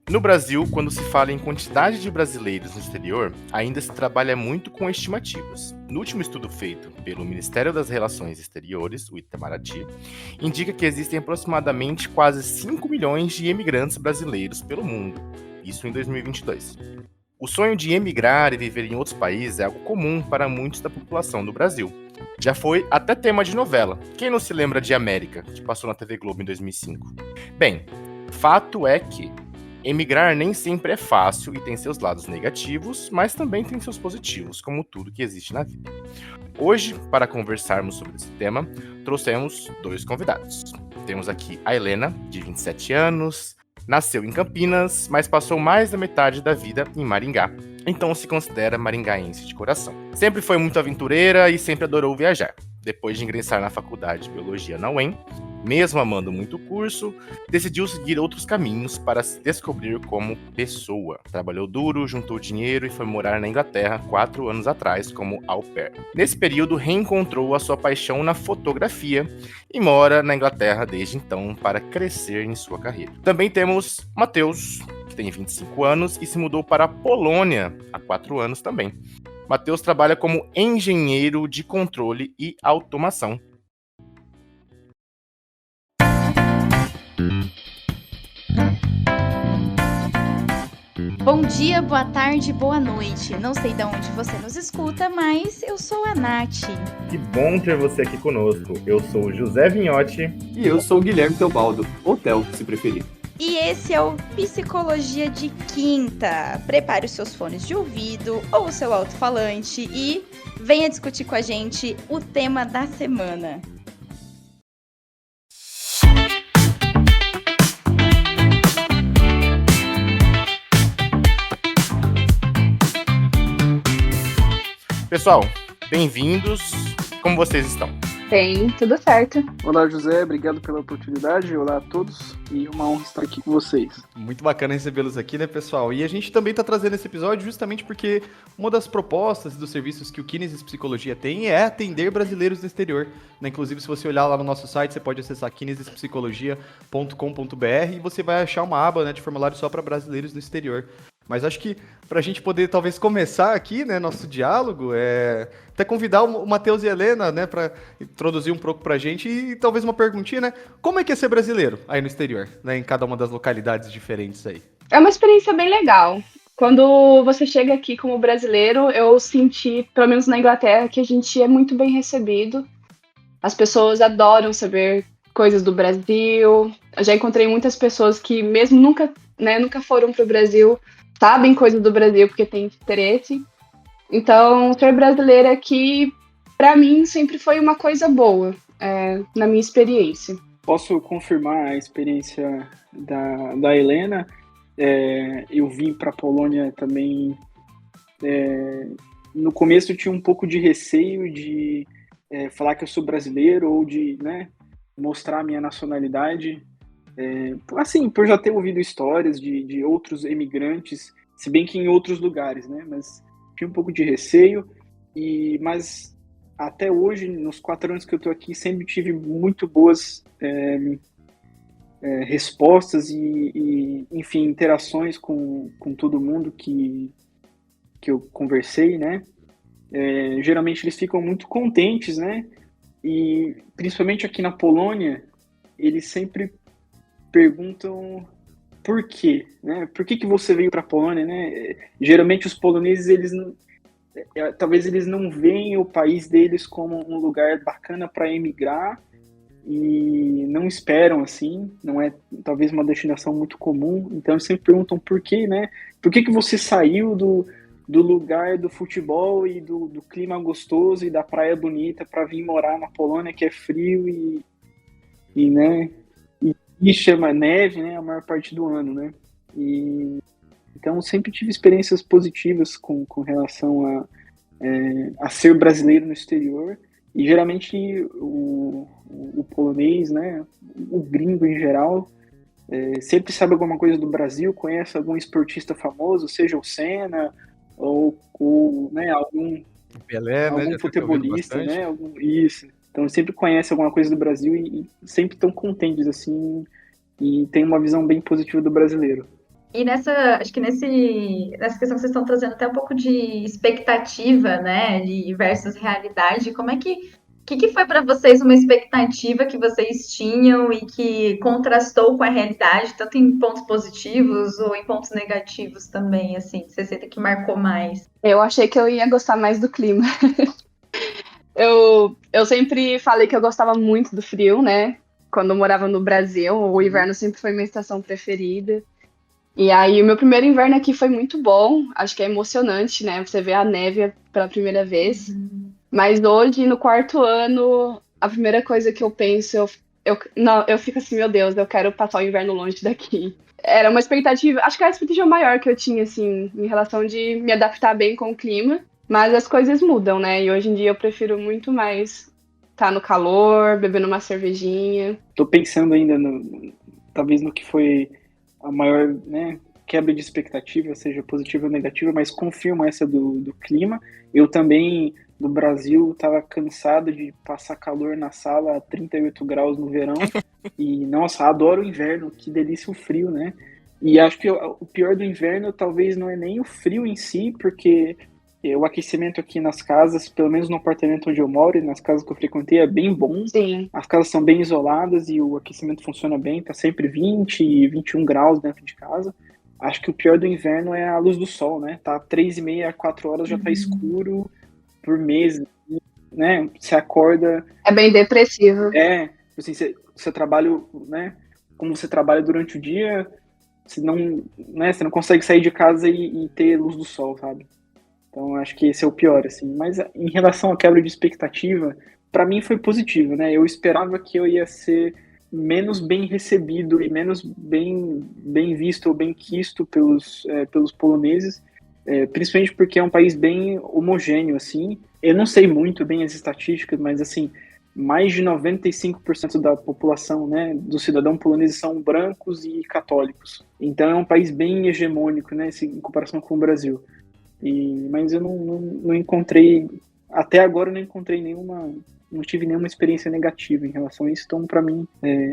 No Brasil, quando se fala em quantidade de brasileiros no exterior, ainda se trabalha muito com estimativas. No último estudo feito pelo Ministério das Relações Exteriores, o Itamaraty, indica que existem aproximadamente quase 5 milhões de imigrantes brasileiros pelo mundo, isso em 2022. O sonho de emigrar e viver em outros países é algo comum para muitos da população do Brasil. Já foi até tema de novela. Quem não se lembra de América, que passou na TV Globo em 2005? Bem, fato é que emigrar nem sempre é fácil e tem seus lados negativos, mas também tem seus positivos, como tudo que existe na vida. Hoje, para conversarmos sobre esse tema, trouxemos 2 convidados. Temos aqui a Helena, de 27 anos, nasceu em Campinas, mas passou mais da metade da vida em Maringá, então se considera maringaense de coração. Sempre foi muito aventureira e sempre adorou viajar. Depois de ingressar na faculdade de Biologia na UEM, mesmo amando muito o curso, decidiu seguir outros caminhos para se descobrir como pessoa. Trabalhou duro, juntou dinheiro e foi morar na Inglaterra 4 anos atrás como au pair. Nesse período, reencontrou a sua paixão na fotografia e mora na Inglaterra desde então para crescer em sua carreira. Também temos Matheus, que tem 25 anos e se mudou para a Polônia há 4 anos também. Matheus trabalha como engenheiro de controle e automação. Bom dia, boa tarde, boa noite. Não sei de onde você nos escuta, mas eu sou a Nath. Que bom ter você aqui conosco. Eu sou o José Vinhotti. E eu sou o Guilherme Teobaldo, ou Theo, se preferir. E esse é o Psicologia de Quinta. Prepare os seus fones de ouvido ou o seu alto-falante e venha discutir com a gente o tema da semana. Pessoal, bem-vindos. Como vocês estão? Bem, tudo certo. Olá, José, obrigado pela oportunidade. Olá a todos e uma honra estar aqui com vocês. Muito bacana recebê-los aqui, né, pessoal? E a gente também está trazendo esse episódio justamente porque uma das propostas dos serviços que o Kinesis Psicologia tem é atender brasileiros no exterior, né? Inclusive, se você olhar lá no nosso site, você pode acessar kinesispsicologia.com.br e você vai achar uma aba, né, de formulário só para brasileiros no exterior. Mas acho que para a gente poder talvez começar aqui, né, nosso diálogo, até convidar o Matheus e a Helena, né, para introduzir um pouco para a gente e talvez uma perguntinha, né, como é que é ser brasileiro aí no exterior, né, em cada uma das localidades diferentes aí? É uma experiência bem legal. Quando você chega aqui como brasileiro, eu senti, pelo menos na Inglaterra, que a gente é muito bem recebido. As pessoas adoram saber coisas do Brasil. Eu já encontrei muitas pessoas que mesmo nunca foram para o Brasil, sabem coisas do Brasil porque tem interesse. Então, ser brasileira aqui, para mim, sempre foi uma coisa boa, na minha experiência. Posso confirmar a experiência da Helena. Eu vim para a Polônia também. No começo eu tinha um pouco de receio de falar que eu sou brasileiro ou de, né, mostrar a minha nacionalidade. Assim, por já ter ouvido histórias de outros emigrantes, se bem que em outros lugares, né? Mas tinha um pouco de receio, mas até hoje, nos 4 anos que eu estou aqui, sempre tive muito boas respostas e, enfim, interações com todo mundo que eu conversei, né? Geralmente eles ficam muito contentes, né? E principalmente aqui na Polônia, eles sempre perguntam por quê, né? Por que você veio para a Polônia, né? Geralmente os poloneses, talvez eles não veem o país deles como um lugar bacana para emigrar e não esperam assim, não é talvez uma destinação muito comum, então eles sempre perguntam por quê, né? Por que você saiu do lugar do futebol e do clima gostoso e da praia bonita para vir morar na Polônia, que é frio e né? E chama neve, né, a maior parte do ano, né? Então, sempre tive experiências positivas com relação a ser brasileiro no exterior. E, geralmente, o polonês, né, o gringo em geral, sempre sabe alguma coisa do Brasil, conhece algum esportista famoso, seja o Senna, ou né, algum Pelé, algum né, futebolista, né? Isso. Então, sempre conhece alguma coisa do Brasil e sempre estão contentes, assim, e tem uma visão bem positiva do brasileiro. E acho que nessa questão que vocês estão trazendo até um pouco de expectativa, né, versus realidade, como é que foi para vocês uma expectativa que vocês tinham e que contrastou com a realidade, tanto em pontos positivos ou em pontos negativos também, assim, que você sente que marcou mais? Eu achei que eu ia gostar mais do clima. Eu sempre falei que eu gostava muito do frio, né? Quando eu morava no Brasil, o inverno sempre foi minha estação preferida. E aí, o meu primeiro inverno aqui foi muito bom. Acho que é emocionante, né? Você vê a neve pela primeira vez. Mas hoje, no quarto ano, a primeira coisa que eu penso, não, eu fico assim, meu Deus, eu quero passar o inverno longe daqui. Era uma expectativa, acho que era a expectativa maior que eu tinha, assim, em relação de me adaptar bem com o clima. Mas as coisas mudam, né? E hoje em dia eu prefiro muito mais estar no calor, bebendo uma cervejinha. Tô pensando ainda talvez no que foi a maior, né, quebra de expectativa, seja positiva ou negativa, mas confirmo essa do clima. Eu também, no Brasil, estava cansado de passar calor na sala a 38 graus no verão. E, nossa, adoro o inverno, que delícia o frio, né? E acho que o pior do inverno talvez não é nem o frio em si, porque o aquecimento aqui nas casas, pelo menos no apartamento onde eu moro e nas casas que eu frequentei, é bem bom. Sim. As casas são bem isoladas e o aquecimento funciona bem, tá sempre 20 e 21 graus dentro de casa. Acho que o pior do inverno é a luz do sol, né? Tá 3h30, 4 horas, já tá escuro por meses, né? Você acorda... É bem depressivo. Assim, você trabalha, né? Como você trabalha durante o dia, você não consegue sair de casa e ter luz do sol, sabe? Então, acho que esse é o pior, assim. Mas em relação à quebra de expectativa, para mim foi positivo, né? Eu esperava que eu ia ser menos bem recebido e menos bem visto ou bem quisto pelos poloneses, principalmente porque é um país bem homogêneo, assim. Eu não sei muito bem as estatísticas, mas, assim, mais de 95% da população, né, dos cidadãos poloneses são brancos e católicos. Então, é um país bem hegemônico, né, em comparação com o Brasil. Mas eu não encontrei, até agora eu não encontrei não tive nenhuma experiência negativa em relação a isso, então para mim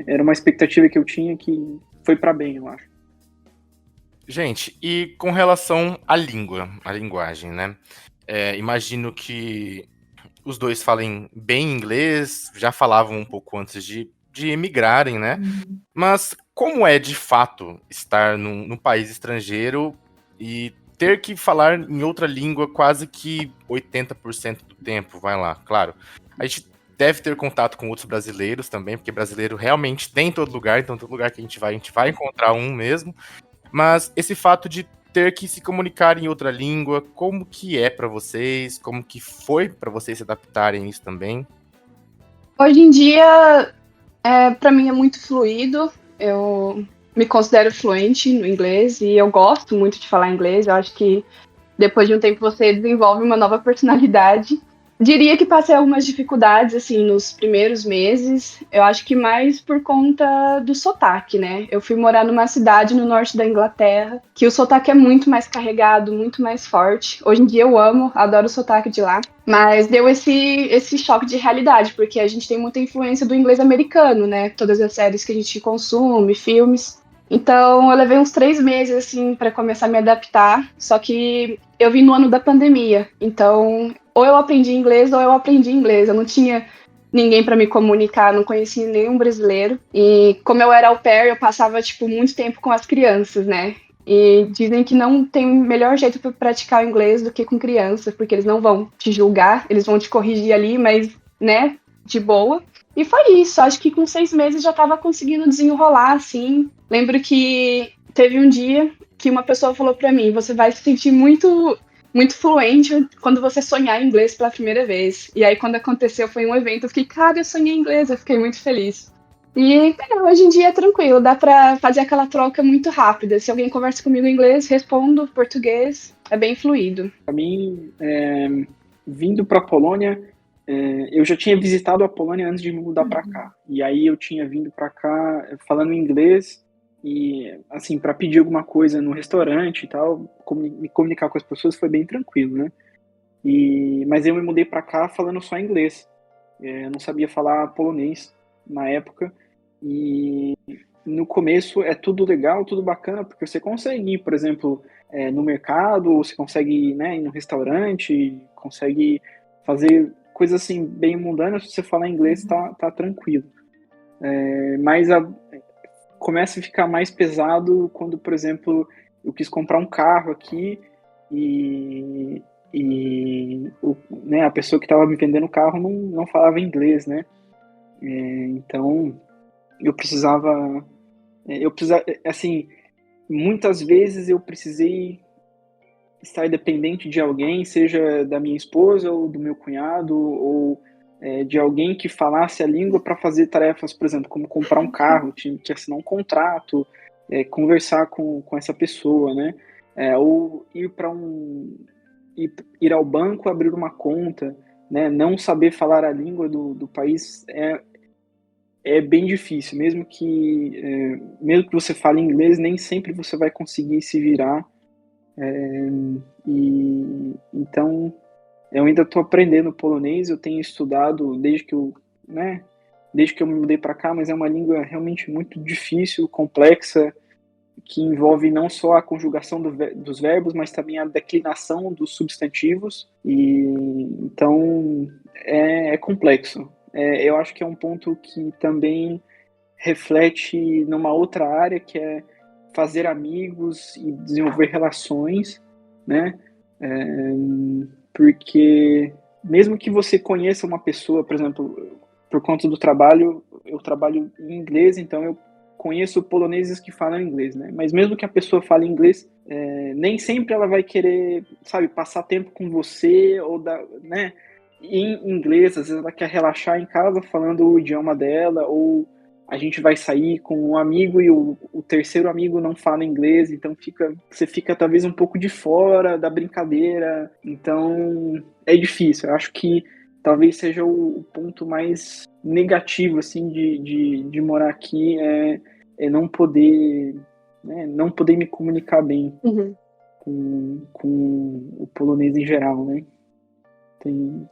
era uma expectativa que eu tinha que foi para bem, eu acho. Gente, e com relação à linguagem, né? Imagino que os dois falem bem inglês, já falavam um pouco antes de emigrarem, né? Mas como é de fato estar num país estrangeiro e ter que falar em outra língua quase que 80% do tempo, vai lá, claro. A gente deve ter contato com outros brasileiros também, porque brasileiro realmente tem em todo lugar, então todo lugar que a gente vai encontrar um mesmo. Mas esse fato de ter que se comunicar em outra língua, como que é pra vocês? Como que foi pra vocês se adaptarem a isso também? Hoje em dia, para mim é muito fluido. Eu me considero fluente no inglês e eu gosto muito de falar inglês. Eu acho que depois de um tempo você desenvolve uma nova personalidade. Diria que passei algumas dificuldades, assim, nos primeiros meses. Eu acho que mais por conta do sotaque, né? Eu fui morar numa cidade no norte da Inglaterra, que o sotaque é muito mais carregado, muito mais forte. Hoje em dia eu adoro o sotaque de lá. Mas deu esse choque de realidade, porque a gente tem muita influência do inglês americano, né? Todas as séries que a gente consome, filmes. Então, eu levei uns 3 meses, assim, para começar a me adaptar. Só que eu vim no ano da pandemia. Então, ou eu aprendi inglês ou eu aprendi inglês. Eu não tinha ninguém para me comunicar, não conhecia nenhum brasileiro. E como eu era au pair, eu passava, tipo, muito tempo com as crianças, né? E dizem que não tem melhor jeito para praticar o inglês do que com crianças, porque eles não vão te julgar, eles vão te corrigir ali, mas, né, de boa. E foi isso, acho que com 6 meses já estava conseguindo desenrolar, assim. Lembro que teve um dia que uma pessoa falou para mim, você vai se sentir muito, muito fluente quando você sonhar em inglês pela primeira vez. E aí, quando aconteceu, foi um evento, eu fiquei, cara, eu sonhei em inglês, eu fiquei muito feliz. E hoje em dia é tranquilo, dá pra fazer aquela troca muito rápida. Se alguém conversa comigo em inglês, respondo português, é bem fluido. Para mim, vindo para a Polônia, eu já tinha visitado a Polônia antes de me mudar para cá. E aí eu tinha vindo para cá falando inglês e, assim, para pedir alguma coisa no restaurante e tal, me comunicar com as pessoas foi bem tranquilo, né? Mas eu me mudei para cá falando só inglês. Eu não sabia falar polonês na época. E no começo é tudo legal, tudo bacana, porque você consegue ir, por exemplo, no mercado, você consegue, né, ir no restaurante, consegue fazer coisas assim bem mundanas. Se você falar inglês, tá tranquilo. Mas começa a ficar mais pesado quando, por exemplo, eu quis comprar um carro aqui e né, a pessoa que estava me vendendo o carro não falava inglês, né? Então eu precisava, assim, muitas vezes eu precisei estar dependente de alguém, seja da minha esposa ou do meu cunhado, ou de alguém que falasse a língua para fazer tarefas, por exemplo, como comprar um carro, tinha que assinar um contrato, conversar com essa pessoa, né? Ou ir ao banco, abrir uma conta, né? Não saber falar a língua do país é bem difícil, mesmo que você fale inglês, nem sempre você vai conseguir se virar. Então eu ainda estou aprendendo polonês. Eu tenho estudado desde que eu me mudei para cá, mas é uma língua realmente muito difícil, complexa, que envolve não só a conjugação dos verbos, mas também a declinação dos substantivos. E então é complexo. Eu acho que é um ponto que também reflete numa outra área, que é fazer amigos e desenvolver relações, né? Porque mesmo que você conheça uma pessoa, por exemplo, por conta do trabalho, eu trabalho em inglês, então eu conheço poloneses que falam inglês, né? Mas mesmo que a pessoa fale inglês, nem sempre ela vai querer, sabe, passar tempo com você, ou né? Em inglês, às vezes ela quer relaxar em casa falando o idioma dela, ou a gente vai sair com um amigo e o terceiro amigo não fala inglês, então você fica talvez um pouco de fora da brincadeira. Então é difícil. Eu acho que talvez seja o ponto mais negativo, assim, de morar aqui, é não poder, né, não poder me comunicar bem com o polonês em geral, né?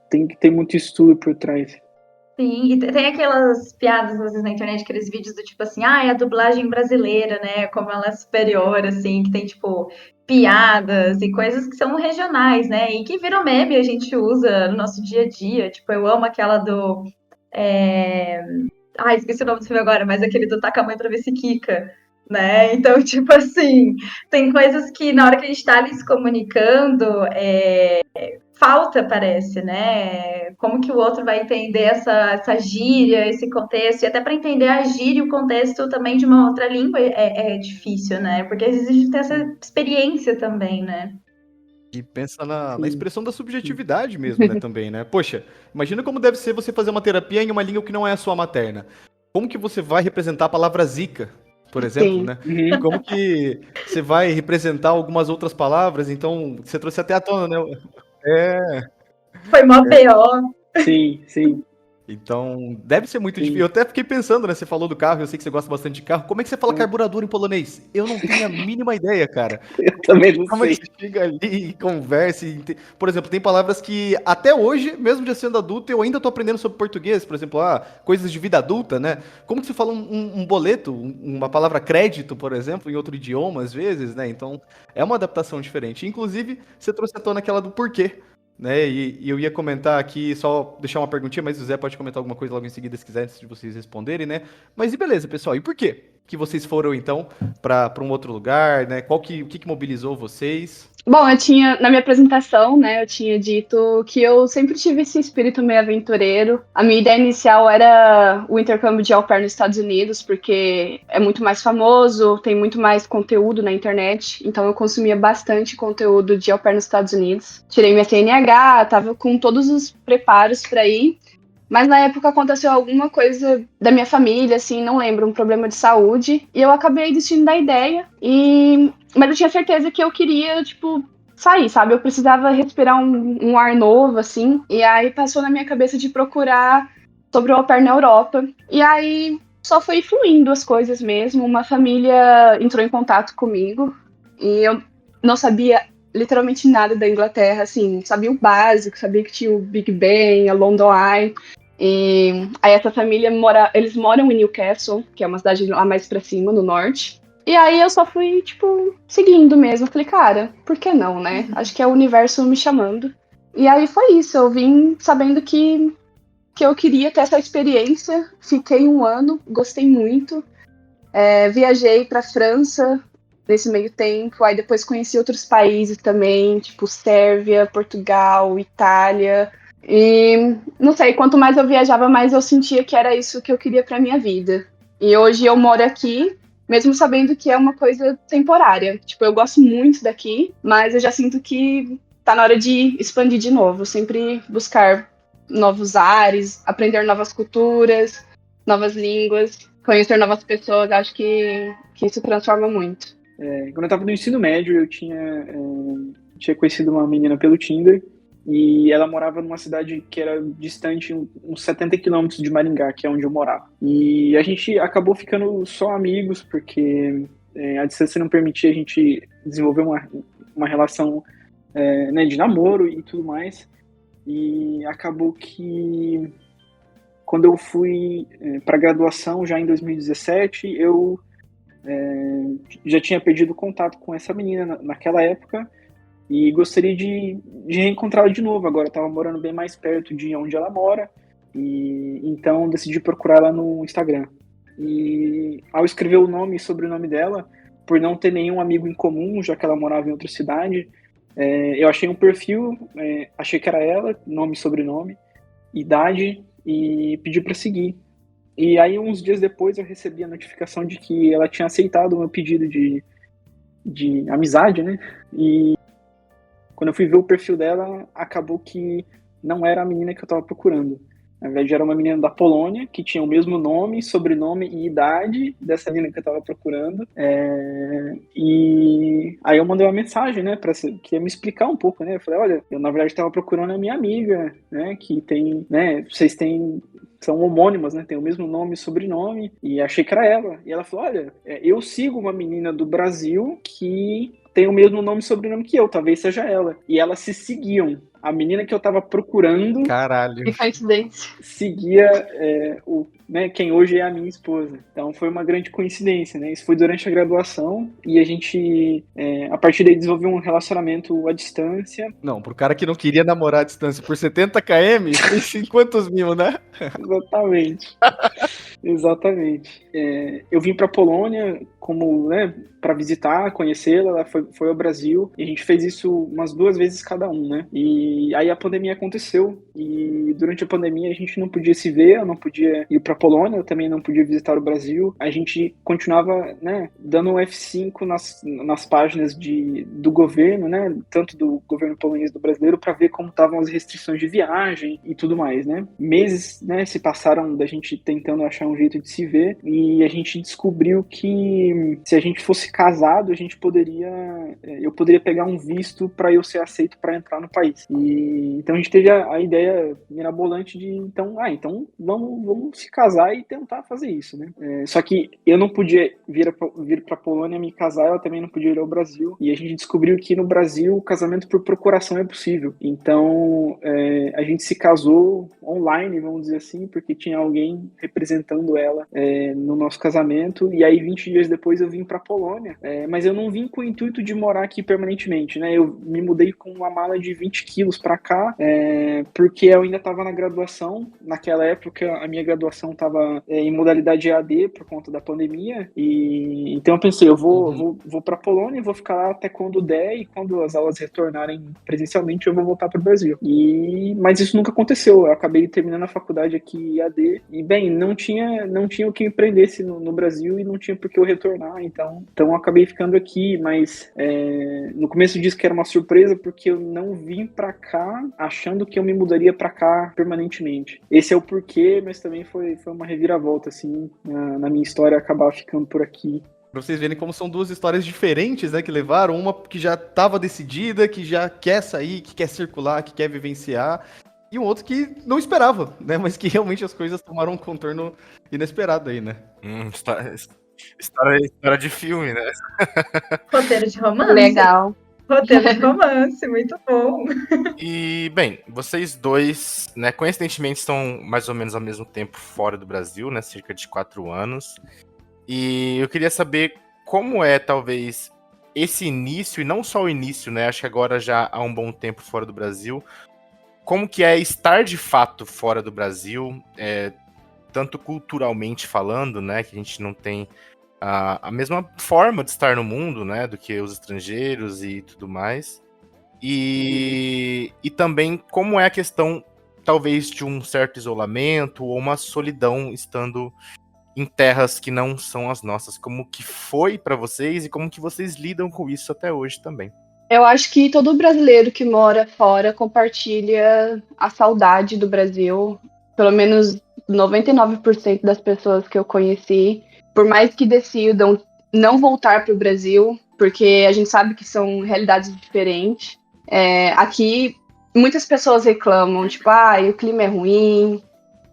Tem que ter muito estudo por trás. Sim, e tem aquelas piadas, às vezes, na internet, aqueles vídeos do tipo assim, é a dublagem brasileira, né, como ela é superior, assim, que tem, tipo, piadas e coisas que são regionais, né, e que viram meme, a gente usa no nosso dia a dia. Tipo, eu amo aquela do... esqueci o nome do filme agora, mas aquele do Taca a Mãe pra ver se quica, né? Então, tipo assim, tem coisas que na hora que a gente tá ali se comunicando, falta, parece, né? Como que o outro vai entender essa gíria, esse contexto, e até para entender a gíria e o contexto também de uma outra língua é difícil, né? Porque às vezes a gente tem essa experiência também, né? E pensa na expressão da subjetividade mesmo, né, também, né? Poxa, imagina como deve ser você fazer uma terapia em uma língua que não é a sua materna. Como que você vai representar a palavra zica, por exemplo, Sim. né? Como que você vai representar algumas outras palavras? Então, você trouxe até à tona, né? Foi mó B.O. Sim. Então, deve ser muito Sim. difícil. Eu até fiquei pensando, né? Você falou do carro, eu sei que você gosta bastante de carro. Como é que você fala carburador em polonês? Eu não tenho a mínima ideia, cara. Eu também não Como é sei. que você chega ali e conversa? Por exemplo, tem palavras que até hoje, mesmo já sendo adulto, eu ainda tô aprendendo sobre português. Por exemplo, coisas de vida adulta, né? Como que você fala um boleto, uma palavra crédito, por exemplo, em outro idioma, às vezes, né? Então, é uma adaptação diferente. Inclusive, você trouxe à tona aquela do porquê. Né? E eu ia comentar aqui, só deixar uma perguntinha, mas o Zé pode comentar alguma coisa logo em seguida, se quiser, antes de vocês responderem, né? Mas e beleza, pessoal, e por quê que vocês foram, então, para um outro lugar, né? O que mobilizou vocês? Bom, na minha apresentação, né, eu tinha dito que eu sempre tive esse espírito meio aventureiro. A minha ideia inicial era o intercâmbio de au pair nos Estados Unidos, porque é muito mais famoso, tem muito mais conteúdo na internet, então eu consumia bastante conteúdo de au pair nos Estados Unidos. Tirei minha CNH, tava com todos os preparos para ir, mas na época aconteceu alguma coisa da minha família, assim, não lembro, um problema de saúde, e eu acabei desistindo da ideia, mas eu tinha certeza que eu queria, tipo, sair, sabe? Eu precisava respirar um ar novo, assim, e aí passou na minha cabeça de procurar sobre o au pair na Europa, e aí só foi fluindo as coisas mesmo. Uma família entrou em contato comigo, e eu não sabia literalmente nada da Inglaterra, assim, sabia o básico, sabia que tinha o Big Ben, a London Eye. E aí essa família eles moram em Newcastle, que é uma cidade lá mais pra cima, no norte. E aí eu só fui, tipo, seguindo mesmo. Falei, cara, por que não, né? Acho que é o universo me chamando. E aí foi isso, eu vim sabendo que eu queria ter essa experiência. Fiquei 1 ano, gostei muito. Viajei pra França nesse meio tempo, aí depois conheci outros países também, tipo Sérvia, Portugal, Itália. E não sei, quanto mais eu viajava, mais eu sentia que era isso que eu queria pra minha vida. E hoje eu moro aqui, mesmo sabendo que é uma coisa temporária. Tipo, eu gosto muito daqui, mas eu já sinto que tá na hora de expandir de novo, sempre buscar novos ares, aprender novas culturas, novas línguas, conhecer novas pessoas. Acho que isso transforma muito. Quando eu tava no ensino médio, eu tinha conhecido uma menina pelo Tinder e ela morava numa cidade que era distante uns 70 quilômetros de Maringá, que é onde eu morava. E a gente acabou ficando só amigos, porque a distância não permitia a gente desenvolver uma relação né, de namoro e tudo mais. E acabou que quando eu fui para graduação, já em 2017, eu já tinha perdido contato com essa menina naquela época e gostaria de reencontrá-la de novo. Agora eu estava morando bem mais perto de onde ela mora e então decidi procurar ela no Instagram. E ao escrever o nome e sobrenome dela, por não ter nenhum amigo em comum, já que ela morava em outra cidade, eu achei um perfil, achei que era ela, nome e sobrenome, idade, e pedi para seguir. E aí, uns dias depois, eu recebi a notificação de que ela tinha aceitado o meu pedido de amizade, né? E quando eu fui ver o perfil dela, acabou que não era a menina que eu estava procurando. Na verdade, era uma menina da Polônia, que tinha o mesmo nome, sobrenome e idade dessa menina que eu estava procurando. E aí eu mandei uma mensagem, né, que ia me explicar um pouco, né? Eu falei, olha, eu na verdade estava procurando a minha amiga, né, que tem, né, são homônimas, né, tem o mesmo nome e sobrenome, e achei que era ela. E ela falou, olha, eu sigo uma menina do Brasil que tem o mesmo nome e sobrenome que eu, talvez seja ela. E elas se seguiam. A menina que eu tava procurando... Caralho. Que coincidência. Seguia quem hoje é a minha esposa. Então foi uma grande coincidência, né? Isso foi durante a graduação e a gente, a partir daí, desenvolveu um relacionamento à distância. Não, pro cara que não queria namorar à distância por 70 km, em quantos mil, né? Exatamente. Exatamente. Eu vim para Polônia como, né, para visitar, conhecê-la. Ela foi ao Brasil e a gente fez isso umas 2 vezes cada um, né? E aí a pandemia aconteceu e durante a pandemia a gente não podia se ver, eu não podia ir para Polônia, eu também não podia visitar o Brasil. A gente continuava, né, dando um F5 nas páginas do governo, né, tanto do governo polonês do brasileiro, para ver como estavam as restrições de viagem e tudo mais, né? Meses, né, se passaram da gente tentando achar um jeito de se ver e a gente descobriu que se a gente fosse casado, eu poderia pegar um visto para eu ser aceito para entrar no país. E então a gente teve a ideia mirabolante de então vamos se casar e tentar fazer isso, né? Só que eu não podia vir para Polônia me casar, ela também não podia ir ao Brasil e a gente descobriu que no Brasil o casamento por procuração é possível. Então a gente se casou online, vamos dizer assim, porque tinha alguém representando ela no nosso casamento e aí 20 dias depois eu vim para Polônia, mas eu não vim com o intuito de morar aqui permanentemente, né? Eu me mudei com uma mala de 20 quilos para cá, porque eu ainda estava na graduação. Naquela época a minha graduação estava em modalidade EAD por conta da pandemia e então eu pensei, eu vou para Polônia e vou ficar lá até quando der e quando as aulas retornarem presencialmente eu vou voltar para o Brasil. Mas isso nunca aconteceu. Eu acabei terminando a faculdade aqui EAD e bem, não tinha o que me prendesse no Brasil e não tinha por que eu retornar, então eu acabei ficando aqui, mas no começo disse que era uma surpresa porque eu não vim pra cá achando que eu me mudaria pra cá permanentemente. Esse é o porquê, mas também foi uma reviravolta, assim, na minha história acabar ficando por aqui. Pra vocês verem como são 2 histórias diferentes, né, que levaram, uma que já estava decidida, que já quer sair, que quer circular, que quer vivenciar, e um outro que não esperava, né, mas que realmente as coisas tomaram um contorno inesperado aí, né. História de filme, né? Roteiro de romance. Legal. Roteiro de romance, muito bom. E, bem, vocês dois, né, coincidentemente estão mais ou menos ao mesmo tempo fora do Brasil, né, cerca de 4 anos. E eu queria saber como é, talvez, esse início, e não só o início, né, acho que agora já há um bom tempo fora do Brasil, como que é estar de fato fora do Brasil, tanto culturalmente falando, né, que a gente não tem a mesma forma de estar no mundo, né, do que os estrangeiros e tudo mais. E também como é a questão, talvez, de um certo isolamento ou uma solidão estando em terras que não são as nossas. Como que foi para vocês e como que vocês lidam com isso até hoje também? Eu acho que todo brasileiro que mora fora compartilha a saudade do Brasil. Pelo menos 99% das pessoas que eu conheci, por mais que decidam não voltar para o Brasil, porque a gente sabe que são realidades diferentes. Aqui, muitas pessoas reclamam, tipo, o clima é ruim,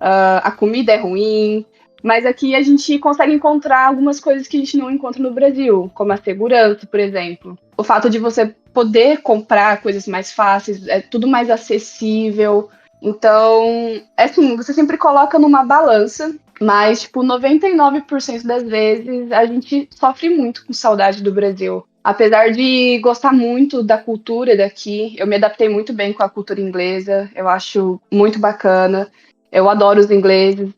a comida é ruim, mas aqui a gente consegue encontrar algumas coisas que a gente não encontra no Brasil, como a segurança, por exemplo. O fato de você poder comprar coisas mais fáceis, é tudo mais acessível. Então, assim, você sempre coloca numa balança, mas, tipo, 99% das vezes a gente sofre muito com saudade do Brasil. Apesar de gostar muito da cultura daqui, eu me adaptei muito bem com a cultura inglesa, eu acho muito bacana. Eu adoro os ingleses,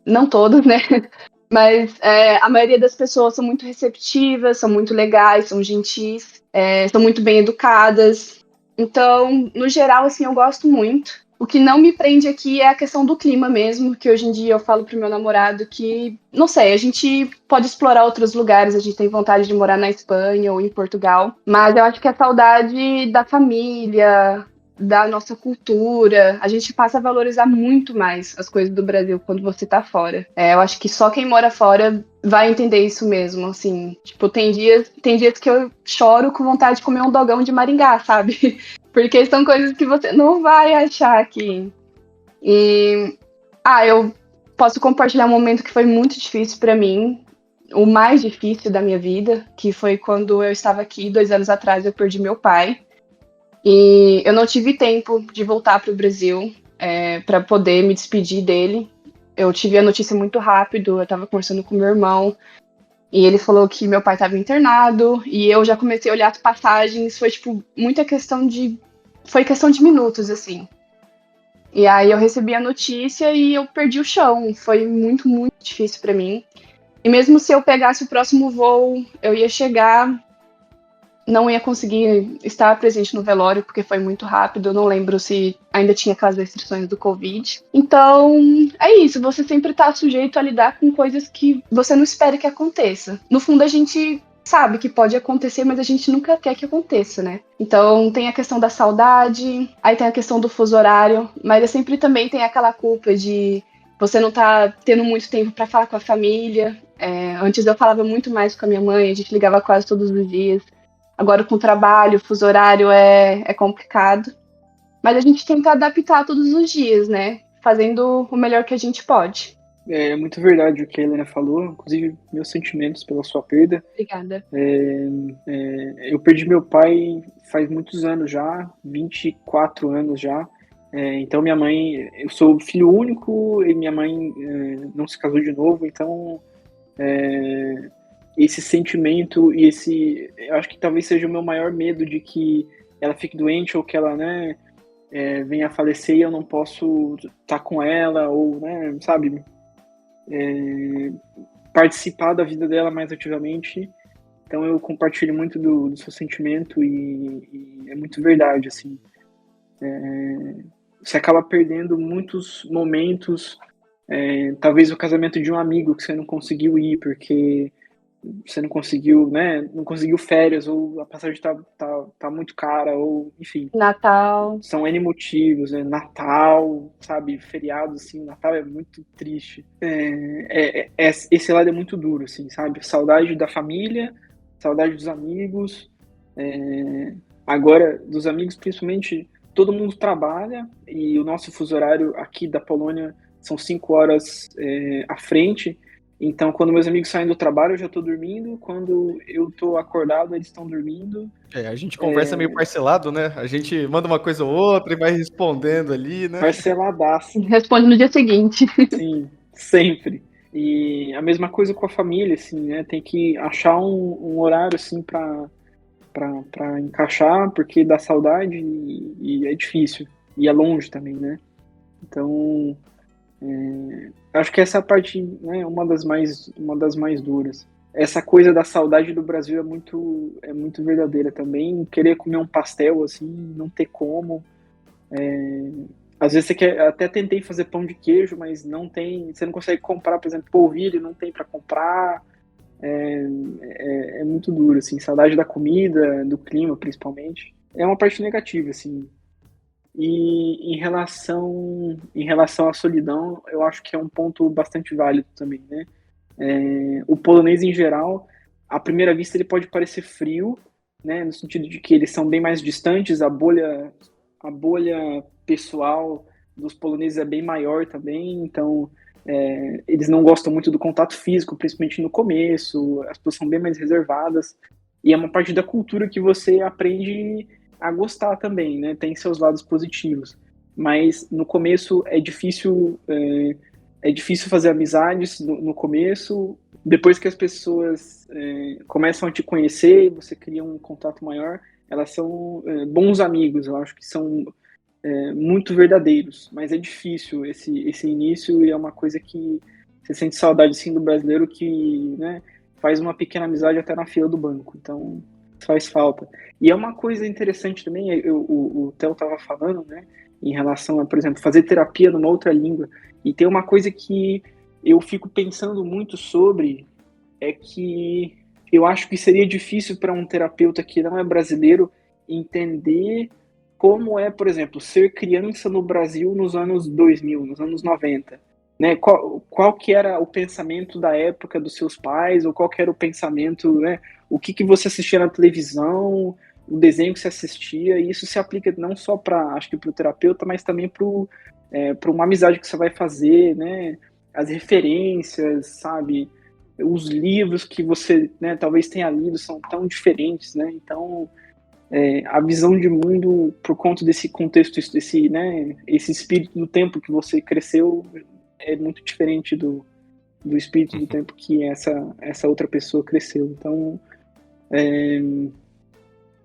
não todos, né? Mas a maioria das pessoas são muito receptivas, são muito legais, são gentis, são muito bem educadas. Então, no geral, assim, eu gosto muito. O que não me prende aqui é a questão do clima mesmo, que hoje em dia eu falo pro meu namorado que, não sei, a gente pode explorar outros lugares, a gente tem vontade de morar na Espanha ou em Portugal, mas eu acho que a saudade da família, da nossa cultura, a gente passa a valorizar muito mais as coisas do Brasil quando você tá fora. Eu acho que só quem mora fora vai entender isso mesmo, assim. Tipo, tem dias que eu choro com vontade de comer um dogão de Maringá, sabe? Porque são coisas que você não vai achar aqui. E, eu posso compartilhar um momento que foi muito difícil pra mim, o mais difícil da minha vida, que foi quando eu estava aqui, 2 anos atrás, eu perdi meu pai. E eu não tive tempo de voltar para o Brasil para poder me despedir dele. Eu tive a notícia muito rápido, eu estava conversando com meu irmão, e ele falou que meu pai estava internado, e eu já comecei a olhar as passagens, foi tipo, foi questão de minutos, assim. E aí eu recebi a notícia e eu perdi o chão, foi muito, muito difícil para mim. E mesmo se eu pegasse o próximo voo, eu ia chegar, não ia conseguir estar presente no velório, porque foi muito rápido, eu não lembro se ainda tinha aquelas restrições do Covid. Então, é isso, você sempre tá sujeito a lidar com coisas que você não espera que aconteça. No fundo, a gente sabe que pode acontecer, mas a gente nunca quer que aconteça, né? Então, tem a questão da saudade, aí tem a questão do fuso horário, mas sempre também tem aquela culpa de você não tá tendo muito tempo para falar com a família. Antes eu falava muito mais com a minha mãe, a gente ligava quase todos os dias. Agora, com o trabalho, o fuso horário é complicado. Mas a gente tenta adaptar todos os dias, né? Fazendo o melhor que a gente pode. É muito verdade o que a Helena falou, inclusive meus sentimentos pela sua perda. Obrigada. Eu perdi meu pai faz muitos anos já, 24 anos já. Então minha mãe, eu sou filho único e minha mãe não se casou de novo, então esse sentimento e eu acho que talvez seja o meu maior medo de que ela fique doente ou que ela, né, venha a falecer e eu não posso estar com ela ou, né, sabe, participar da vida dela mais ativamente. Então eu compartilho muito do seu sentimento e é muito verdade, assim. Você acaba perdendo muitos momentos, talvez o casamento de um amigo que você não conseguiu ir porque você não conseguiu, né? Não conseguiu férias, ou a passagem tá muito cara, ou enfim. Natal. São N motivos, né? Natal, sabe? Feriados, assim, Natal é muito triste. Esse lado é muito duro, assim, sabe? Saudade da família, saudade dos amigos. Agora, dos amigos, principalmente, todo mundo trabalha, e o nosso fuso horário aqui da Polônia são 5 horas à frente. Então, quando meus amigos saem do trabalho, eu já tô dormindo. Quando eu tô acordado, eles estão dormindo. A gente conversa meio parcelado, né? A gente manda uma coisa ou outra e vai respondendo ali, né? Parceladaço. Responde no dia seguinte. Sim, sempre. E a mesma coisa com a família, assim, né? Tem que achar um horário, assim, pra encaixar, porque dá saudade e é difícil. E é longe também, né? Então, acho que essa parte, né, uma das mais duras. Essa coisa da saudade do Brasil é muito verdadeira também. Querer comer um pastel, assim, não ter como. Às vezes você quer, até tentei fazer pão de queijo, mas não tem, você não consegue comprar, por exemplo, polvilho, não tem para comprar. É muito duro, assim, saudade da comida, do clima, principalmente. É uma parte negativa, assim. E em relação à solidão, eu acho que é um ponto bastante válido também, né? O polonês, em geral, à primeira vista, ele pode parecer frio, né? No sentido de que eles são bem mais distantes, a bolha pessoal dos poloneses é bem maior também, então eles não gostam muito do contato físico, principalmente no começo, as pessoas são bem mais reservadas, e é uma parte da cultura que você aprende a gostar também, né? Tem seus lados positivos, mas no começo é difícil fazer amizades no começo. Depois que as pessoas começam a te conhecer e você cria um contato maior, elas são bons amigos, eu acho que são muito verdadeiros, mas é difícil esse início e é uma coisa que você sente saudade sim do brasileiro que, né, faz uma pequena amizade até na fila do banco, então faz falta. E é uma coisa interessante também, o Theo estava falando, né, em relação a, por exemplo, fazer terapia numa outra língua, e tem uma coisa que eu fico pensando muito sobre, é que eu acho que seria difícil para um terapeuta que não é brasileiro entender como é, por exemplo, ser criança no Brasil nos anos 2000, nos anos 90. Né? Qual que era o pensamento da época dos seus pais, ou qual que era o pensamento, né? O que você assistia na televisão, o desenho que você assistia, e isso se aplica não só para, acho que para o terapeuta, mas também para uma amizade que você vai fazer, né? As referências, sabe? Os livros que você, né, talvez tenha lido são tão diferentes, né? Então, a visão de mundo, por conta desse contexto, né, esse espírito do tempo que você cresceu, é muito diferente do espírito do tempo que essa outra pessoa cresceu. Então,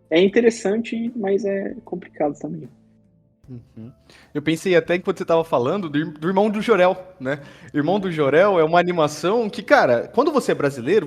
é interessante, mas é complicado também. Uhum. Eu pensei até enquanto você estava falando do Irmão do Jorel, né? Irmão do Jorel é uma animação que, cara, quando você é brasileiro,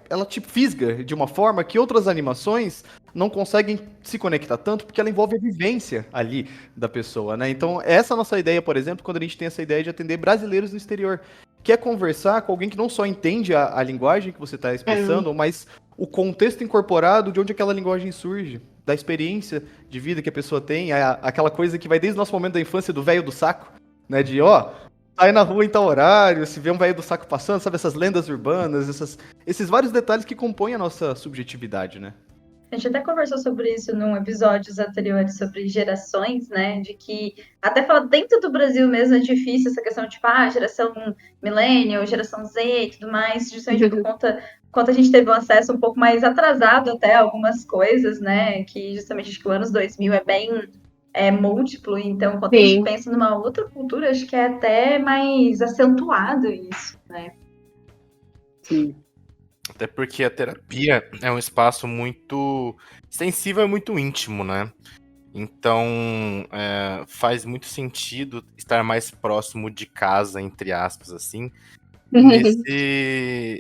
ela te fisga de uma forma que outras animações não conseguem se conectar tanto, porque ela envolve a vivência ali da pessoa, né? Então, essa é a nossa ideia, por exemplo, quando a gente tem essa ideia de atender brasileiros no exterior, que é conversar com alguém que não só entende a linguagem que você está expressando, mas o contexto incorporado de onde aquela linguagem surge, da experiência de vida que a pessoa tem, aquela coisa que vai desde o nosso momento da infância, do velho do saco, né? De, sai na rua em tal horário, se vê um velho do saco passando, sabe? Essas lendas urbanas, esses vários detalhes que compõem a nossa subjetividade, né? A gente até conversou sobre isso em episódios anteriores sobre gerações, né? De que até falar dentro do Brasil mesmo é difícil essa questão de geração millennial, geração Z e tudo mais, justamente por conta a gente teve um acesso um pouco mais atrasado até a algumas coisas, né? Que justamente acho que o anos 2000 é bem múltiplo, então quando a gente pensa numa outra cultura, acho que é até mais acentuado isso, né? Sim. Até porque a terapia é um espaço muito sensível e muito íntimo, né? Então, faz muito sentido estar mais próximo de casa, entre aspas, assim,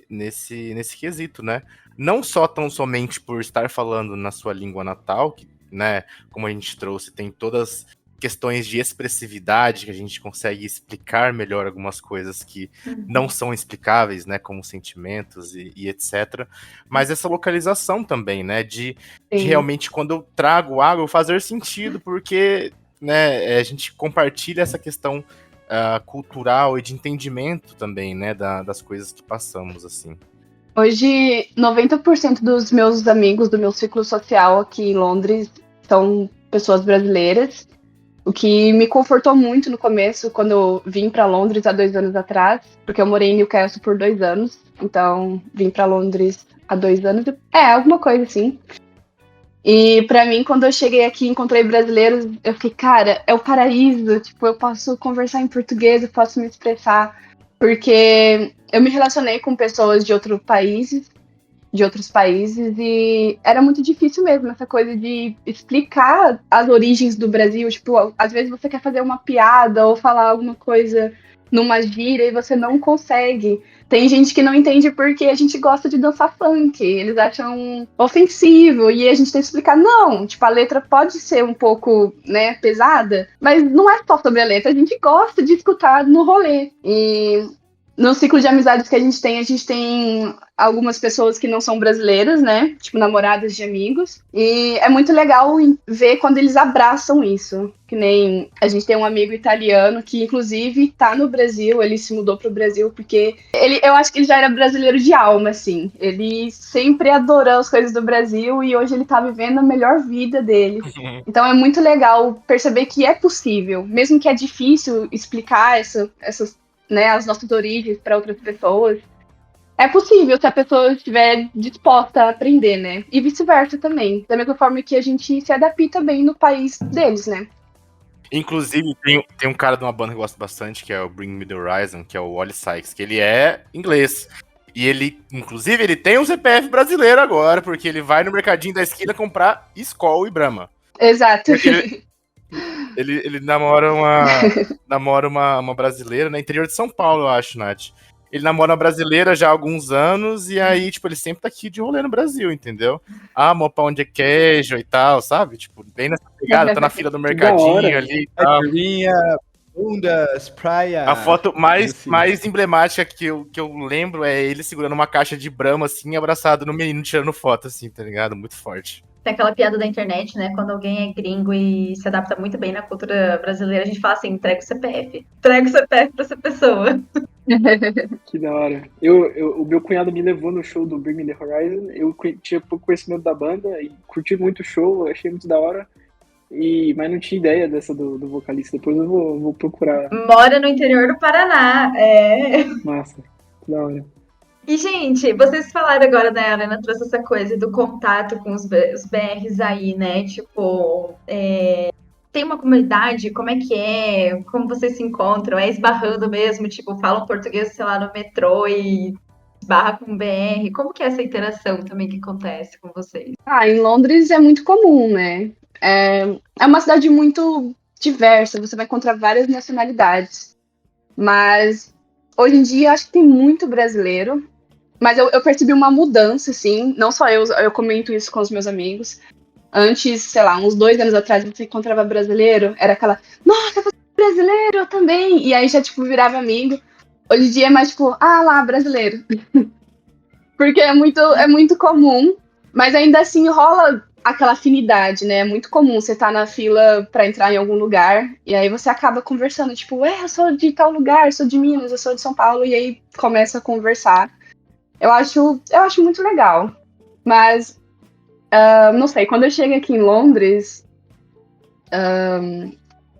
nesse quesito, né? Não só tão somente por estar falando na sua língua natal, que, né, como a gente trouxe, tem todas questões de expressividade que a gente consegue explicar melhor algumas coisas que não são explicáveis, né, como sentimentos e etc. Mas essa localização também, né, de realmente quando eu trago água fazer sentido, porque, né, a gente compartilha essa questão cultural e de entendimento também, né, das coisas que passamos, assim. Hoje, 90% dos meus amigos do meu ciclo social aqui em Londres são pessoas brasileiras. O que me confortou muito no começo, quando eu vim para Londres há 2 anos atrás, porque eu morei em Newcastle por 2 anos, então vim para Londres há 2 anos. Alguma coisa assim. E para mim, quando eu cheguei aqui e encontrei brasileiros, eu fiquei, cara, é o paraíso. Tipo, eu posso conversar em português, eu posso me expressar, porque eu me relacionei com pessoas de outros países, e era muito difícil mesmo essa coisa de explicar as origens do Brasil. Tipo, às vezes você quer fazer uma piada ou falar alguma coisa numa gíria e você não consegue. Tem gente que não entende porque a gente gosta de dançar funk, eles acham ofensivo, e a gente tem que explicar, não, tipo, a letra pode ser um pouco, né, pesada, mas não é só sobre a letra, a gente gosta de escutar no rolê. E no ciclo de amizades que a gente tem algumas pessoas que não são brasileiras, né? Tipo, namoradas de amigos. E é muito legal ver quando eles abraçam isso. Que nem a gente tem um amigo italiano que, inclusive, tá no Brasil. Ele se mudou pro Brasil porque eu acho que ele já era brasileiro de alma, assim. Ele sempre adorou as coisas do Brasil e hoje ele tá vivendo a melhor vida dele. Então é muito legal perceber que é possível, mesmo que é difícil explicar essas, né, as nossas origens para outras pessoas. É possível se a pessoa estiver disposta a aprender, né? E vice-versa também. Da mesma forma que a gente se adapta bem no país deles, né? Inclusive, tem um cara de uma banda que eu gosto bastante, que é o Bring Me The Horizon, que é o Wally Sykes, que ele é inglês. E ele, inclusive, ele tem um CPF brasileiro agora, porque ele vai no mercadinho da esquina comprar Skol e Brahma. Exato. Ele namora uma brasileira, no interior de São Paulo, eu acho, Nath. Ele namora uma brasileira já há alguns anos, e aí, tipo, ele sempre tá aqui de rolê no Brasil, entendeu? Ah, meu pão de queijo e tal, sabe? Tipo, bem nessa pegada, tá na fila do mercadinho ali e tal. Caipirinha, bundas, praia. A foto mais, assim. mais emblemática que eu lembro é ele segurando uma caixa de Brahma, assim, abraçado no menino, tirando foto, assim, tá ligado? Muito forte. Tem aquela piada da internet, né? Quando alguém é gringo e se adapta muito bem na cultura brasileira, a gente fala assim, entrega o CPF. Entrega o CPF pra essa pessoa. Que da hora. O meu cunhado me levou no show do Bring Me The Horizon. Eu tinha pouco conhecimento da banda e curti muito o show, achei muito da hora. Mas não tinha ideia dessa do vocalista. Depois eu vou procurar. Mora no interior do Paraná. Massa, que da hora. E, gente, vocês falaram agora, né, a Helena trouxe essa coisa do contato com os BRs aí, né? Tipo, tem uma comunidade, como é que é? Como vocês se encontram? É esbarrando mesmo? Tipo, falam português, sei lá, no metrô e esbarra com BR? Como que é essa interação também que acontece com vocês? Em Londres é muito comum, né? É uma cidade muito diversa, você vai encontrar várias nacionalidades. Mas hoje em dia acho que tem muito brasileiro. Mas eu percebi uma mudança, assim. Não só eu comento isso com os meus amigos. Antes, sei lá, uns 2 anos atrás, você encontrava brasileiro, era aquela, nossa, você é brasileiro, eu também. E aí já, tipo, virava amigo. Hoje em dia é mais, tipo, lá, brasileiro. Porque é muito comum, mas ainda assim rola aquela afinidade, né? É muito comum você estar na fila pra entrar em algum lugar, e aí você acaba conversando, tipo, eu sou de tal lugar, sou de Minas, eu sou de São Paulo, e aí começa a conversar. Eu acho muito legal. Mas, não sei, quando eu cheguei aqui em Londres,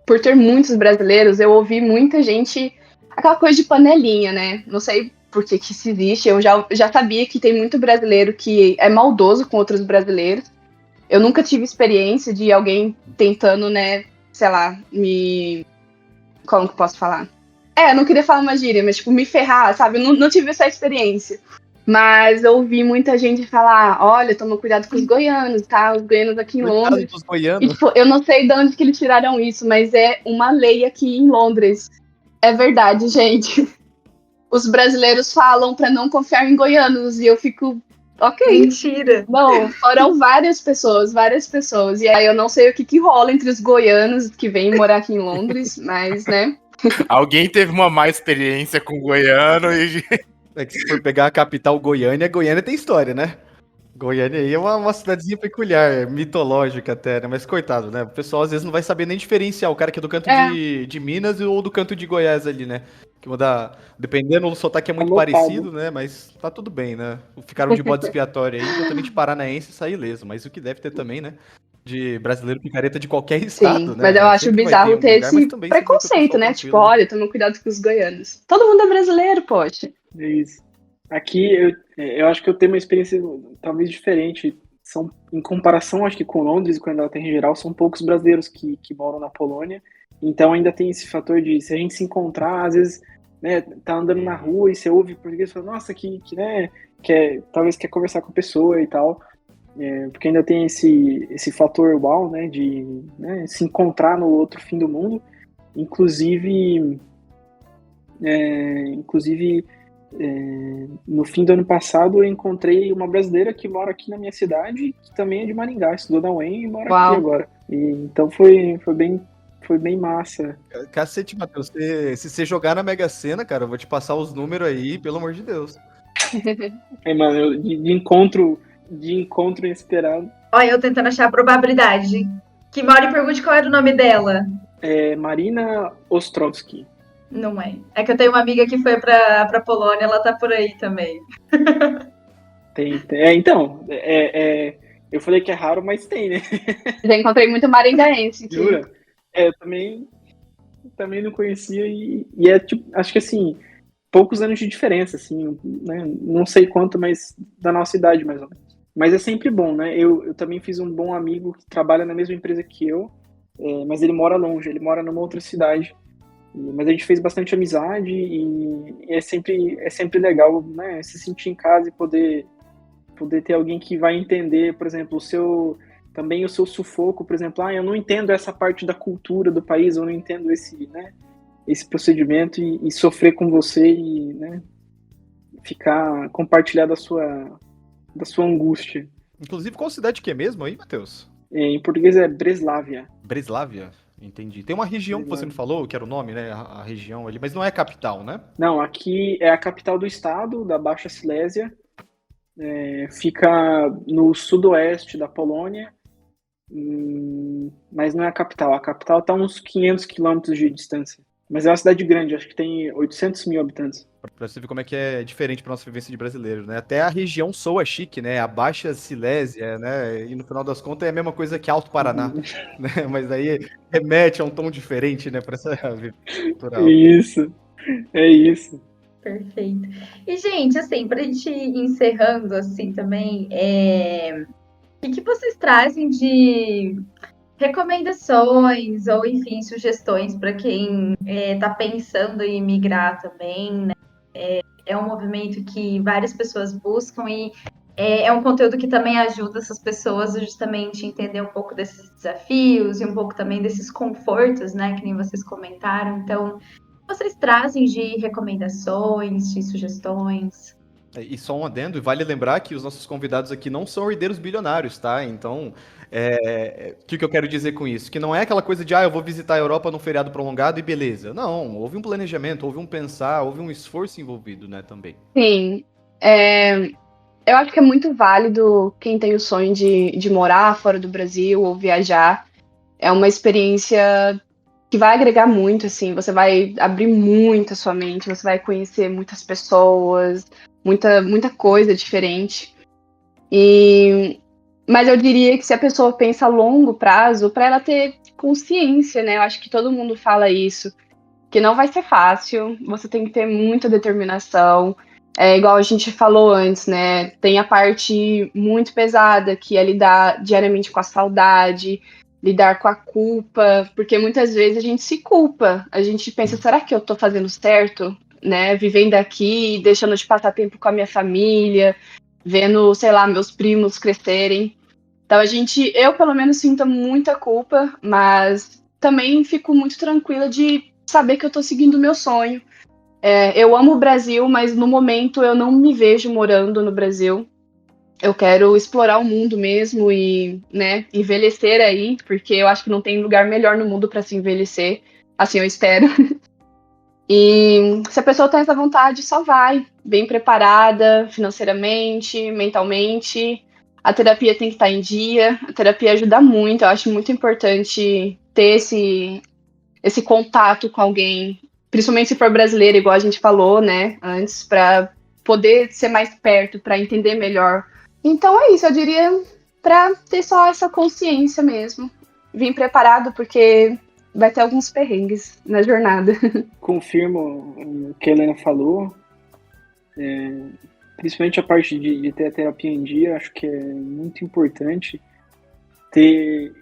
por ter muitos brasileiros, eu ouvi muita gente, aquela coisa de panelinha, né? Não sei por que isso existe, eu já sabia que tem muito brasileiro que é maldoso com outros brasileiros. Eu nunca tive experiência de alguém tentando, né, sei lá, como que eu posso falar? Eu não queria falar uma gíria, mas, tipo, me ferrar, sabe? Eu não tive essa experiência. Mas eu ouvi muita gente falar, olha, toma cuidado com os goianos, tá? Os goianos aqui em Londres. Dos goianos. E, tipo, eu não sei de onde que eles tiraram isso, mas é uma lei aqui em Londres. É verdade, gente. Os brasileiros falam pra não confiar em goianos, e eu fico, ok. Mentira! Não, foram várias pessoas. E aí eu não sei o que rola entre os goianos que vêm morar aqui em Londres, mas, né? Alguém teve uma má experiência com o goiano e... É que se for pegar a capital Goiânia tem história, né? Goiânia aí é uma cidadezinha peculiar, mitológica até, né? Mas coitado, né? O pessoal às vezes não vai saber nem diferenciar o cara que é do canto de Minas ou do canto de Goiás ali, né? Que dependendo, o sotaque é muito parecido, né? Mas tá tudo bem, né? Ficaram de bode expiatório aí, totalmente paranaense e sair ileso. Mas o que deve ter também, né? de brasileiro picareta de qualquer estado, Sim, né? mas eu acho Sempre vai bizarro algum ter lugar, mas esse também você vê que o preconceito, pessoal né? Tipo, tranquilo, né? olha, toma cuidado com os goianos. Todo mundo é brasileiro, poxa. É isso. Aqui eu acho que eu tenho uma experiência talvez diferente. São, em comparação, acho que com Londres e com a Inglaterra em geral, são poucos brasileiros que moram na Polônia. Então ainda tem esse fator de se a gente se encontrar, às vezes, né, tá andando na rua e você ouve português e fala, nossa, né, talvez quer conversar com a pessoa e tal. Porque ainda tem esse fator uau, né, de, né, se encontrar no outro fim do mundo. Inclusive, inclusive no fim do ano passado eu encontrei uma brasileira que mora aqui na minha cidade, que também é de Maringá, estudou na UEM e mora aqui Uau. agora. Então foi bem massa. Cacete, Matheus, se você jogar na Mega Sena, cara, eu vou te passar os números aí, pelo amor de Deus. Mano, de encontro inesperado. Olha, eu tentando achar a probabilidade. Que mora e pergunte qual era o nome dela. Marina Ostrowski. Não é. É que eu tenho uma amiga que foi pra Polônia, ela tá por aí também. Então, eu falei que é raro, mas tem, né? Já encontrei muito maringaense aqui. Jura? Eu também não conhecia e é tipo, acho que assim, poucos anos de diferença, assim, né? Não sei quanto, mas da nossa idade, mais ou menos. Mas é sempre bom, né? Eu também fiz um bom amigo que trabalha na mesma empresa que eu, mas ele mora longe, ele mora numa outra cidade. Mas a gente fez bastante amizade e é sempre legal, né? Se sentir em casa e poder ter alguém que vai entender, por exemplo, também o seu sufoco, por exemplo, eu não entendo essa parte da cultura do país, eu não entendo esse procedimento e sofrer com você e, né, compartilhar da sua angústia. Inclusive, qual cidade que é mesmo aí, Matheus? Em português é Breslávia. Breslávia? Entendi. Tem uma região que você me falou, que era o nome, né? A região ali, mas não é capital, né? Não, aqui é a capital do estado, da Baixa Silésia. Fica no sudoeste da Polônia, mas não é a capital. A capital está a uns 500 quilômetros de distância. Mas é uma cidade grande, acho que tem 800 mil habitantes. Pra você ver como é que é diferente pra nossa vivência de brasileiro, né? Até a região soa chique, né? A Baixa Silésia, né? E no final das contas é a mesma coisa que Alto Paraná, né? Mas aí remete a um tom diferente, né? Pra essa vida cultural. Isso, é isso. Perfeito. E, gente, assim, pra gente ir encerrando, assim, também, o que vocês trazem de recomendações ou, enfim, sugestões para quem está pensando em migrar também, né? É um movimento que várias pessoas buscam e é um conteúdo que também ajuda essas pessoas a justamente entender um pouco desses desafios e um pouco também desses confortos, né? Que nem vocês comentaram. Então, vocês trazem de recomendações, de sugestões? E só um adendo, e vale lembrar que os nossos convidados aqui não são herdeiros bilionários, tá? Então, o que eu quero dizer com isso? Que não é aquela coisa de, eu vou visitar a Europa num feriado prolongado e beleza. Não, houve um planejamento, houve um pensar, houve um esforço envolvido, né, também. Sim. Eu acho que é muito válido quem tem o sonho de morar fora do Brasil ou viajar. É uma experiência que vai agregar muito, assim, você vai abrir muito a sua mente, você vai conhecer muitas pessoas, muita coisa diferente. Mas eu diria que se a pessoa pensa a longo prazo, para ela ter consciência, né? Eu acho que todo mundo fala isso, que não vai ser fácil, você tem que ter muita determinação. Igual a gente falou antes, né? Tem a parte muito pesada, que é lidar diariamente com a saudade, lidar com a culpa, porque muitas vezes a gente se culpa. A gente pensa, será que eu tô fazendo certo? Né? Vivendo aqui, deixando de passar tempo com a minha família, vendo, sei lá, meus primos crescerem. Então eu pelo menos sinto muita culpa, mas também fico muito tranquila de saber que eu tô seguindo o meu sonho. Eu amo o Brasil, mas no momento eu não me vejo morando no Brasil. Eu quero explorar o mundo mesmo e, né, envelhecer aí, porque eu acho que não tem lugar melhor no mundo para se envelhecer. Assim, eu espero. E se a pessoa tem essa vontade, só vai, bem preparada financeiramente, mentalmente. A terapia tem que estar em dia. A terapia ajuda muito. Eu acho muito importante ter esse contato com alguém, principalmente se for brasileiro, igual a gente falou, né, antes, para poder ser mais perto, para entender melhor. Então é isso, eu diria pra ter só essa consciência mesmo. Vim preparado porque vai ter alguns perrengues na jornada. Confirmo o que a Helena falou, principalmente a parte de ter a terapia em dia, acho que é muito importante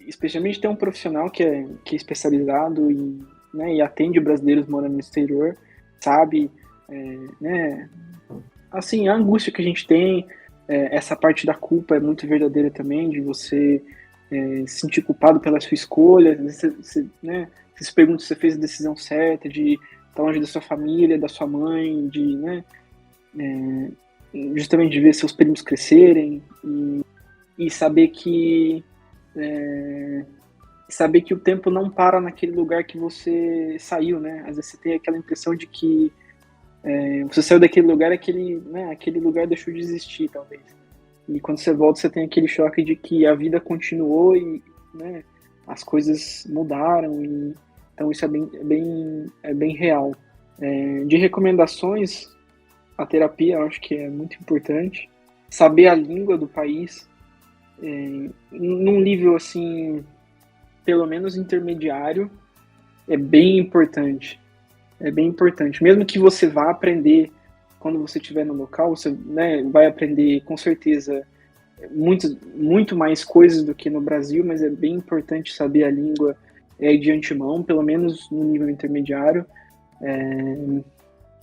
especialmente ter um profissional que é especializado e atende brasileiros morando no exterior, sabe, né, assim, a angústia que a gente tem, essa parte da culpa é muito verdadeira também, de você se sentir culpado pela sua escolha, né, você se pergunta se você fez a decisão certa, de estar longe da sua família, da sua mãe, de, né, justamente de ver seus primos crescerem e saber que o tempo não para naquele lugar que você saiu, né? Às vezes você tem aquela impressão de que você saiu daquele lugar, aquele lugar deixou de existir, talvez. E quando você volta, você tem aquele choque de que a vida continuou e, né, as coisas mudaram. Então isso é bem real. De recomendações, a terapia eu acho que é muito importante. Saber a língua do país, num nível assim, pelo menos intermediário, é bem importante. É bem importante. Mesmo que você vá aprender quando você estiver no local, você, né, vai aprender com certeza muito mais coisas do que no Brasil, mas é bem importante saber a língua de antemão, pelo menos no nível intermediário,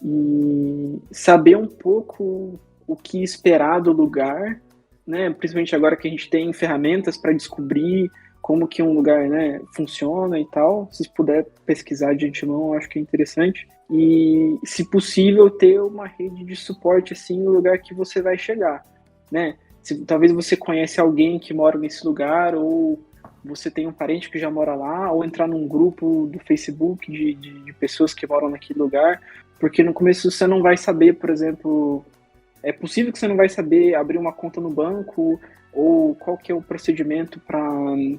e saber um pouco o que esperar do lugar, né, principalmente agora que a gente tem ferramentas para descobrir como que um lugar, né, funciona e tal. Se puder pesquisar de antemão, eu acho que é interessante. E, se possível, ter uma rede de suporte assim no lugar que você vai chegar, né? Talvez você conhece alguém que mora nesse lugar, ou você tem um parente que já mora lá, ou entrar num grupo do Facebook de pessoas que moram naquele lugar, porque no começo você não vai saber, por exemplo, é possível que você não vai saber abrir uma conta no banco, ou qual que é o procedimento para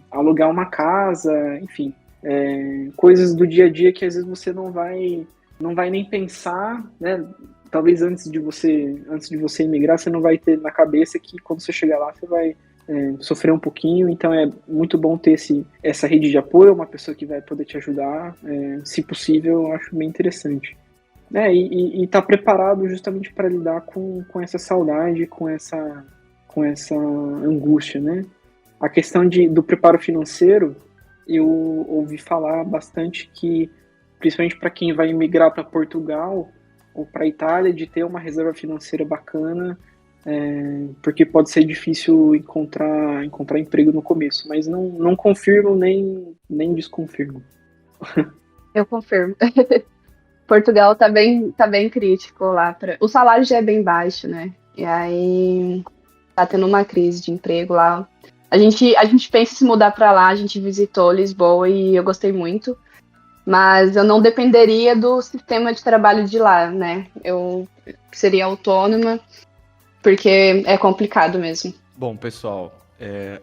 alugar uma casa, enfim, coisas do dia a dia que às vezes você não vai nem pensar, né? Talvez antes de você emigrar, você não vai ter na cabeça que quando você chegar lá, você vai sofrer um pouquinho. Então é muito bom ter essa rede de apoio, uma pessoa que vai poder te ajudar, se possível. Eu acho bem interessante. E tá preparado justamente para lidar com essa saudade, com essa angústia, né? A questão do preparo financeiro, eu ouvi falar bastante que, principalmente para quem vai migrar para Portugal ou para Itália, de ter uma reserva financeira bacana, porque pode ser difícil encontrar emprego no começo, mas não confirmo nem desconfirmo. Eu confirmo. Portugal tá bem crítico lá. O salário já é bem baixo, né? E aí tá tendo uma crise de emprego lá. A gente pensa em se mudar para lá, a gente visitou Lisboa e eu gostei muito. Mas eu não dependeria do sistema de trabalho de lá, né? Eu seria autônoma, porque é complicado mesmo. Bom, pessoal,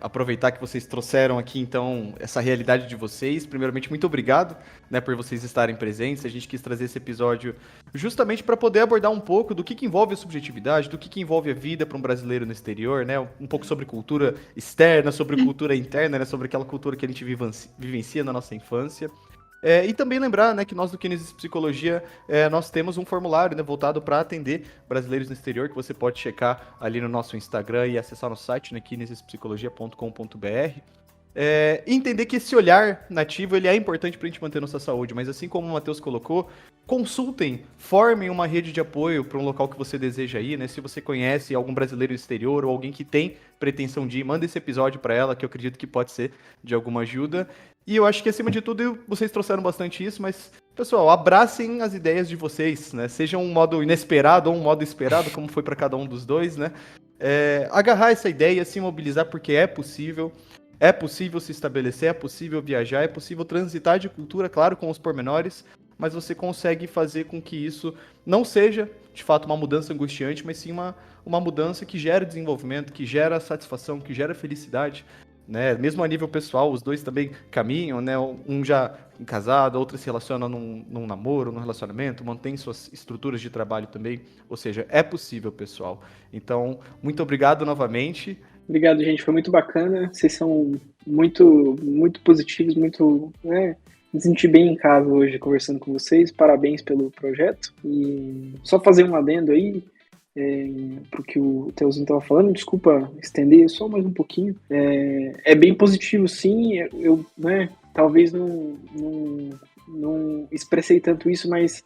aproveitar que vocês trouxeram aqui, então, essa realidade de vocês. Primeiramente, muito obrigado, né, por vocês estarem presentes. A gente quis trazer esse episódio justamente para poder abordar um pouco do que envolve a subjetividade, do que envolve a vida para um brasileiro no exterior, né? Um pouco sobre cultura externa, sobre cultura interna, né? Sobre aquela cultura que a gente vivencia na nossa infância. E também lembrar, né, que nós do Kinesis Psicologia, nós temos um formulário, né, voltado para atender brasileiros no exterior, que você pode checar ali no nosso Instagram e acessar no site, né, kinesispsicologia.com.br. E entender que esse olhar nativo ele é importante para a gente manter nossa saúde, mas assim como o Matheus colocou, consultem, formem uma rede de apoio para um local que você deseja ir, né? Se você conhece algum brasileiro no exterior ou alguém que tem pretensão de ir, manda esse episódio para ela, que eu acredito que pode ser de alguma ajuda. E eu acho que, acima de tudo, vocês trouxeram bastante isso, mas, pessoal, abracem as ideias de vocês, né? Seja um modo inesperado ou um modo esperado, como foi para cada um dos dois, né? Agarrar essa ideia, se mobilizar, porque é possível se estabelecer, é possível viajar, é possível transitar de cultura, claro, com os pormenores, mas você consegue fazer com que isso não seja, de fato, uma mudança angustiante, mas sim uma mudança que gera desenvolvimento, que gera satisfação, que gera felicidade, né? Mesmo a nível pessoal, os dois também caminham, né? Um já casado, outro se relaciona num namoro, num relacionamento, mantém suas estruturas de trabalho também, ou seja, é possível, pessoal. Então, muito obrigado novamente. Obrigado, gente. Foi muito bacana. Vocês são muito, muito positivos, muito, né? Me senti bem em casa hoje conversando com vocês. Parabéns pelo projeto. E só fazer um adendo aí, pro que o Teozinho estava falando, desculpa estender só mais um pouquinho. É bem positivo, sim. Eu, né, talvez não expressei tanto isso, mas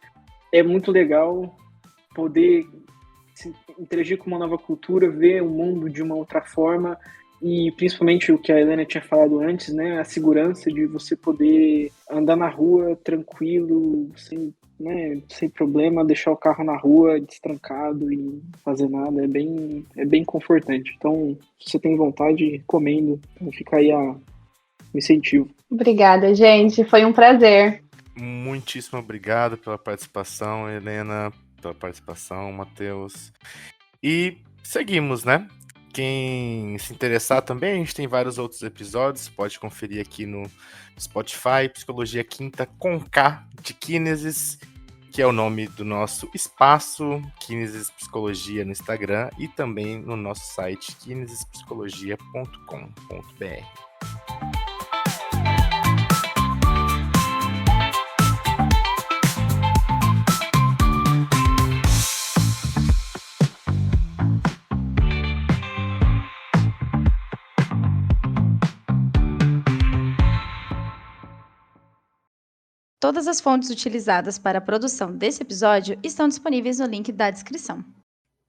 é muito legal poder interagir com uma nova cultura, ver o mundo de uma outra forma e principalmente o que a Helena tinha falado antes, né, a segurança de você poder andar na rua tranquilo, sem, né, sem problema, deixar o carro na rua destrancado e fazer nada, é bem confortante. Então, se você tem vontade, recomendo. Então, fica aí o incentivo. Obrigada, gente. Foi um prazer. Muitíssimo obrigado pela participação, Helena, pela participação, Matheus. E seguimos, né? Quem se interessar também, a gente tem vários outros episódios, pode conferir aqui no Spotify, Psicologia Quinta com K de Kinesis, que é o nome do nosso espaço, Kinesis Psicologia no Instagram e também no nosso site kinesispsicologia.com.br. Todas as fontes utilizadas para a produção desse episódio estão disponíveis no link da descrição.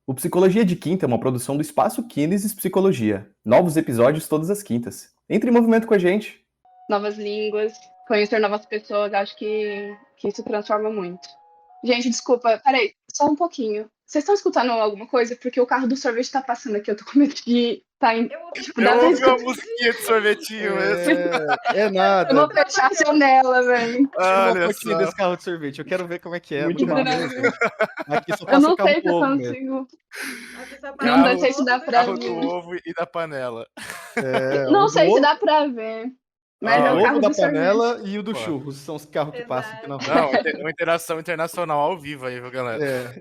O Psicologia de Quinta é uma produção do Espaço Kinesis Psicologia. Novos episódios todas as quintas. Entre em movimento com a gente. Novas línguas, conhecer novas pessoas, acho que isso transforma muito. Gente, desculpa, peraí, só um pouquinho. Vocês estão escutando alguma coisa? Porque o carro do sorvete tá passando aqui, eu tô com medo de tá em... Tipo, Eu ouvi uma musiquinha de sorvetinho mesmo. É nada. Eu vou fechar a janela, velho. Tira uma Olha fotinha só. desse carro de sorvete. Eu quero ver como é que é. Muito não bom. dá mesmo. Aqui só Eu passa não carro sei se com eu ovo mesmo. consigo. Não Carro- sei se dá pra Carro ver. do ovo e da panela. É, Não o sei do se ovo, dá pra ver. Mas Ah, é o o ovo carro da do sorvete. panela e o do Pô. churros. São os carros que passam aqui na rua. Não, uma interação internacional ao vivo aí, viu, galera? É.